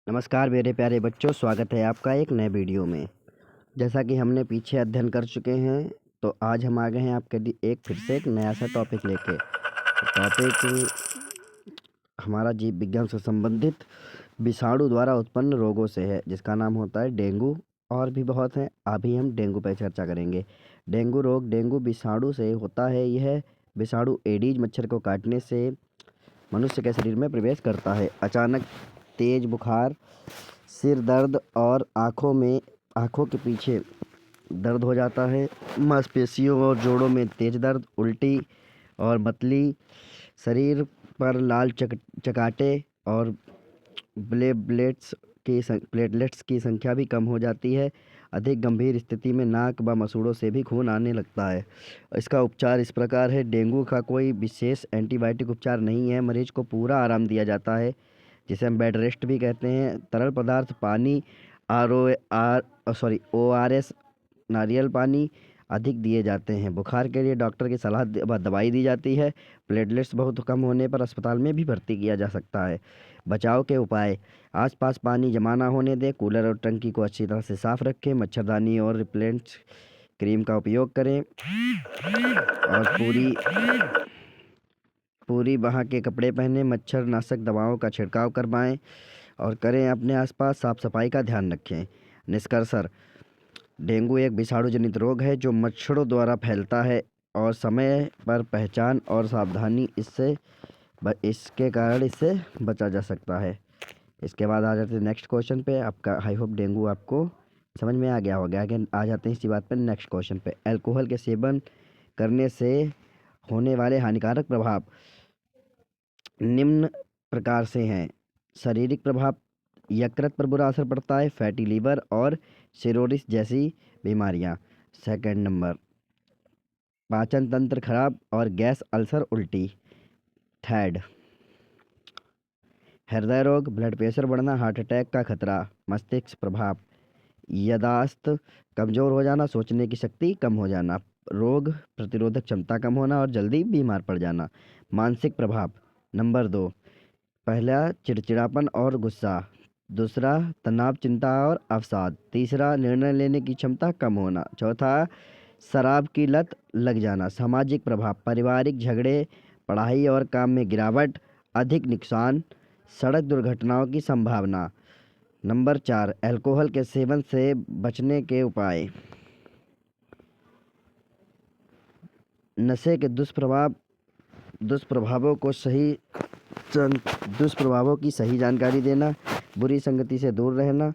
नमस्कार मेरे प्यारे बच्चों, स्वागत है आपका एक नए वीडियो में। जैसा कि हमने पीछे अध्ययन कर चुके हैं, तो आज हम आ गए हैं आपके लिए फिर से एक नया सा टॉपिक लेके। टॉपिक हमारा जीव विज्ञान से संबंधित विषाणु द्वारा उत्पन्न रोगों से है, जिसका नाम होता है डेंगू। और भी बहुत हैं, अभी हम डेंगू पर चर्चा करेंगे। डेंगू रोग डेंगू विषाणु से होता है। यह विषाणु एडीज मच्छर को काटने से मनुष्य के शरीर में प्रवेश करता है। अचानक तेज बुखार, सिर दर्द और आँखों के पीछे दर्द हो जाता है। मांसपेशियों और जोड़ों में तेज दर्द, उल्टी और मतली, शरीर पर लाल चकाटे और प्लेटलेट्स की संख्या भी कम हो जाती है। अधिक गंभीर स्थिति में नाक व मसूड़ों से भी खून आने लगता है। इसका उपचार इस प्रकार है। डेंगू का कोई विशेष एंटीबायोटिक उपचार नहीं है। मरीज को पूरा आराम दिया जाता है, जिसे हम बेड रेस्ट भी कहते हैं। तरल पदार्थ पानी, ORS, नारियल पानी अधिक दिए जाते हैं। बुखार के लिए डॉक्टर की सलाह दवाई दी जाती है। प्लेटलेट्स बहुत कम होने पर अस्पताल में भी भर्ती किया जा सकता है। बचाव के उपाय: आसपास पानी जमा ना होने दें। कूलर और टंकी को अच्छी तरह से साफ रखें। मच्छरदानी और रिपेलेंट क्रीम का उपयोग करें और पूरी बाह के कपड़े पहने। मच्छर नाशक दवाओं का छिड़काव करवाएं और करें। अपने आसपास साफ सफाई का ध्यान रखें। निष्कर्षण: डेंगू एक विषाणु जनित रोग है जो मच्छरों द्वारा फैलता है और समय पर पहचान और सावधानी इसके कारण इससे बचा जा सकता है। इसके बाद आ जाते हैं नेक्स्ट क्वेश्चन पे। आपका आई होप डेंगू आपको समझ में आ गया होगा। आगे आ जाते हैं इसी बात पे नेक्स्ट क्वेश्चन पे। अल्कोहल के सेवन करने से होने वाले हानिकारक प्रभाव निम्न प्रकार से हैं। शारीरिक प्रभाव: यकृत पर बुरा असर पड़ता है, फैटी लीवर और सिरोसिस जैसी बीमारियां। सेकंड नंबर, पाचन तंत्र खराब और गैस, अल्सर, उल्टी। थर्ड, हृदय रोग, ब्लड प्रेशर बढ़ना, हार्ट अटैक का खतरा। मस्तिष्क प्रभाव: याददाश्त कमज़ोर हो जाना, सोचने की शक्ति कम हो जाना, रोग प्रतिरोधक क्षमता कम होना और जल्दी बीमार पड़ जाना। मानसिक प्रभाव: नंबर 2, पहला चिड़चिड़ापन और गुस्सा, दूसरा तनाव, चिंता और अवसाद, तीसरा निर्णय लेने की क्षमता कम होना, चौथा शराब की लत लग जाना। सामाजिक प्रभाव: पारिवारिक झगड़े, पढ़ाई और काम में गिरावट, अधिक नुकसान, सड़क दुर्घटनाओं की संभावना। नंबर 4, अल्कोहल के सेवन से बचने के उपाय। नशे के दुष्प्रभावों की सही जानकारी देना, बुरी संगति से दूर रहना,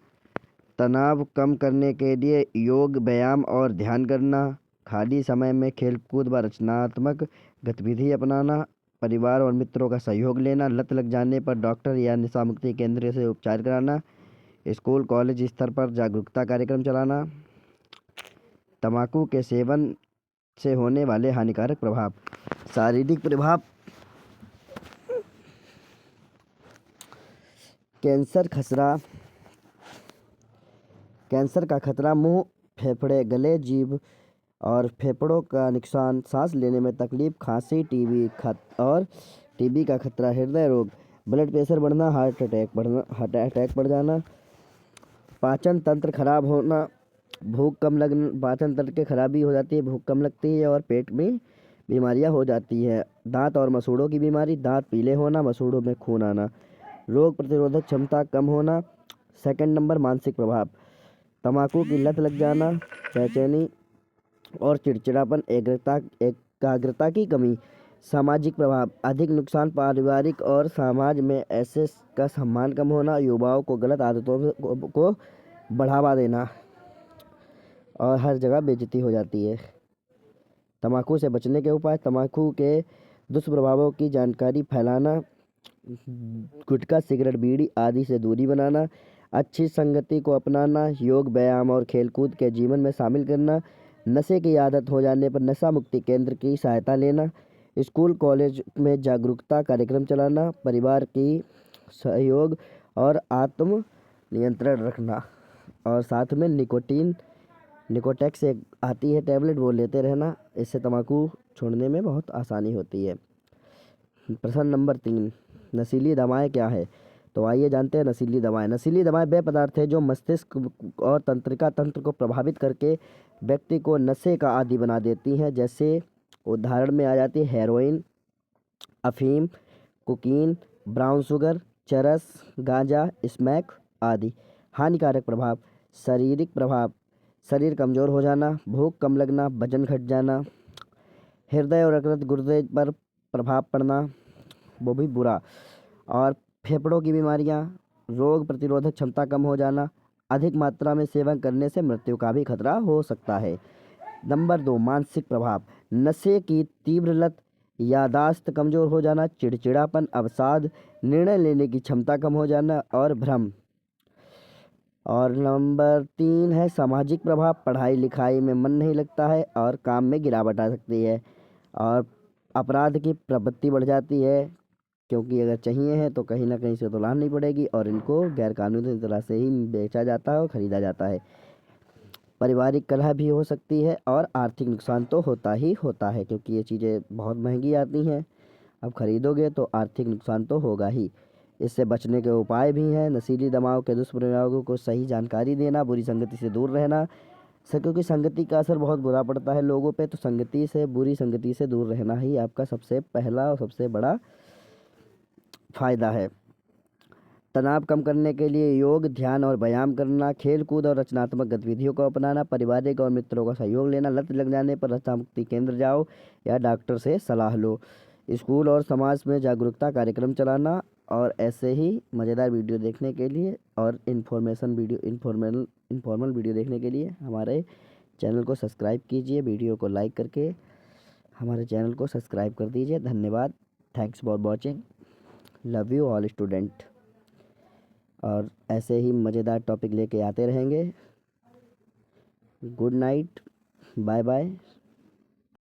तनाव कम करने के लिए योग, व्यायाम और ध्यान करना, खाली समय में खेलकूद व रचनात्मक गतिविधि अपनाना, परिवार और मित्रों का सहयोग लेना, लत लग जाने पर डॉक्टर या नशा मुक्ति केंद्र से उपचार कराना, स्कूल कॉलेज स्तर पर जागरूकता कार्यक्रम चलाना। तंबाकू के सेवन से होने वाले हानिकारक प्रभाव। शारीरिक प्रभाव: कैंसर का खतरा, मुंह, फेफड़े, गले, जीभ और फेफड़ों का नुकसान, सांस लेने में तकलीफ, खांसी, टीबी का खतरा, हृदय रोग, ब्लड प्रेशर बढ़ना, हार्ट अटैक बढ़ जाना, पाचन तंत्र खराब होना, भूख कम लगना, पाचन तंत्र की खराबी हो जाती है, भूख कम लगती है और पेट में बीमारियां हो जाती है। दांत और मसूड़ों की बीमारी, दांत पीले होना, मसूड़ों में खून आना, रोग प्रतिरोधक क्षमता कम होना। सेकंड नंबर, मानसिक प्रभाव: तंबाकू की लत लग जाना, बेचैनी और चिड़चिड़ापन, एकाग्रता की कमी। सामाजिक प्रभाव: अधिक नुकसान, पारिवारिक और समाज में ऐसे का सम्मान कम होना, युवाओं को गलत आदतों को बढ़ावा देना और हर जगह बेइज्जती हो जाती है। तंबाकू से बचने के उपाय: तंबाकू के दुष्प्रभावों की जानकारी फैलाना, गुटखा, सिगरेट, बीड़ी आदि से दूरी बनाना, अच्छी संगति को अपनाना, योग, व्यायाम और खेलकूद के जीवन में शामिल करना, नशे की आदत हो जाने पर नशा मुक्ति केंद्र की सहायता लेना, स्कूल कॉलेज में जागरूकता कार्यक्रम चलाना, परिवार की सहयोग और आत्म नियंत्रण रखना। और साथ में निकोटेक्स एक आती है टैबलेट, वो लेते रहना। इससे तंबाकू छोड़ने में बहुत आसानी होती है। प्रश्न नंबर 3, नशीली दवाएं क्या है? तो आइए जानते हैं नशीली दवाएं। नशीली दवाएं वे पदार्थ हैं जो मस्तिष्क और तंत्रिका तंत्र को प्रभावित करके व्यक्ति को नशे का आदी बना देती हैं। जैसे उदाहरण में आ जाती है हेरोइन, अफीम, कोकीन, ब्राउन शुगर, चरस, गांजा, स्मैक आदि। हानिकारक प्रभाव, शारीरिक प्रभाव, शरीर कमज़ोर हो जाना, भूख कम लगना, वजन घट जाना, हृदय और यकृत गुर्दे पर प्रभाव पड़ना, वो भी बुरा, और फेफड़ों की बीमारियां, रोग प्रतिरोधक क्षमता कम हो जाना, अधिक मात्रा में सेवन करने से मृत्यु का भी खतरा हो सकता है। नंबर 2, मानसिक प्रभाव। नशे की तीव्र लत, यादाश्त कमज़ोर हो जाना, चिड़चिड़ापन, अवसाद, निर्णय लेने की क्षमता कम हो जाना और भ्रम। और नंबर 3 है सामाजिक प्रभाव। पढ़ाई लिखाई में मन नहीं लगता है और काम में गिरावट आ सकती है और अपराध की प्रवृत्ति बढ़ जाती है, क्योंकि अगर चाहिए है तो कहीं ना कहीं से तो लानी पड़ेगी और इनको गैरकानूनी तरह से ही बेचा जाता है और ख़रीदा जाता है। पारिवारिक कलह भी हो सकती है और आर्थिक नुकसान तो होता ही होता है, क्योंकि ये चीज़ें बहुत महंगी आती हैं। अब खरीदोगे तो आर्थिक नुकसान तो होगा ही। इससे बचने के उपाय भी हैं। नशीली दवाओं के दुष्प्रयोगों को सही जानकारी देना, बुरी संगति से दूर रहना, क्योंकि संगति का असर बहुत बुरा पड़ता है लोगों पे। तो बुरी संगति से दूर रहना ही आपका सबसे पहला और सबसे बड़ा फायदा है। तनाव कम करने के लिए योग, ध्यान और व्यायाम करना, खेल कूद और रचनात्मक गतिविधियों को अपनाना, पारिवारिक और मित्रों का सहयोग लेना। लत लग जाने पर नशा मुक्ति केंद्र जाओ या डॉक्टर से सलाह लो। स्कूल और समाज में जागरूकता कार्यक्रम चलाना। और ऐसे ही मज़ेदार वीडियो देखने के लिए और इन्फॉर्मल वीडियो देखने के लिए हमारे चैनल को सब्सक्राइब कीजिए। वीडियो को लाइक करके हमारे चैनल को सब्सक्राइब कर दीजिए। धन्यवाद। Thanks for watching. Love you all student. और ऐसे ही मज़ेदार टॉपिक लेके आते रहेंगे। Good night, bye bye.